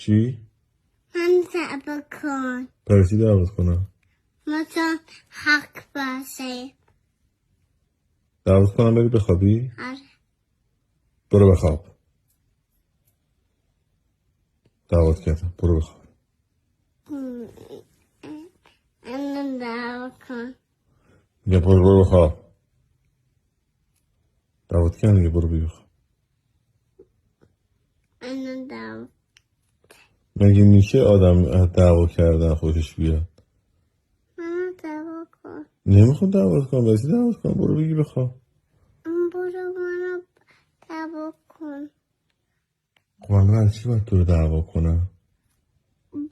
چی؟ من دعوا کن. برای چی دعوت کنم؟ مثلا حق باشه. دعوت کنم بری بخوابی؟ آره. برو بخواب. دعوت کردم برو بخواب. من دعوا کن. میگم برو بخواب. دعوت کردم دیگه برو بخواب. من دعوا. مگه میشه آدم دعوا کردن خودش بیاد؟ من دعوا کن. نمیخوام دعوت کنم. برای چی دعوت کنم؟ برو بگی بخواب. برو منو دعوا کن. خب من برای چی باید تو رو دعوا کنم؟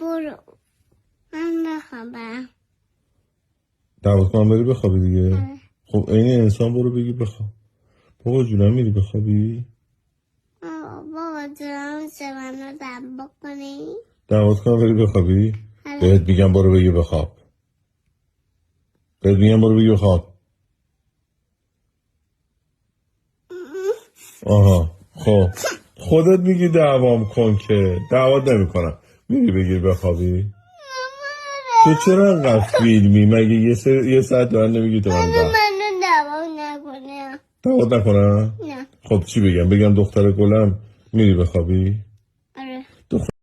برو. من بخوابم. دعوت کنم بری بخوابی دیگه. آره. خب این انسان برو بگی بخواب. بابا جونم میری بخوابی؟ بابا جونم میشه منو دعوا کنی؟ دعوت کنم بری بخوابی؟ آره. بهت میگم برو بگی بخواب. بهت میگم برو بگی بخواب. آها خب خودت میگی دعوام کن که دعوت نمیکنم. میری بگی بخوابی؟ تو چرا انقدر فیلمی؟ مگه یه ساعت دارن نمیگی تو من منو دعوا نکنه. دعوت نکنم؟ نه. خب چی بگم دختر گلم میری بخوابی؟ آره.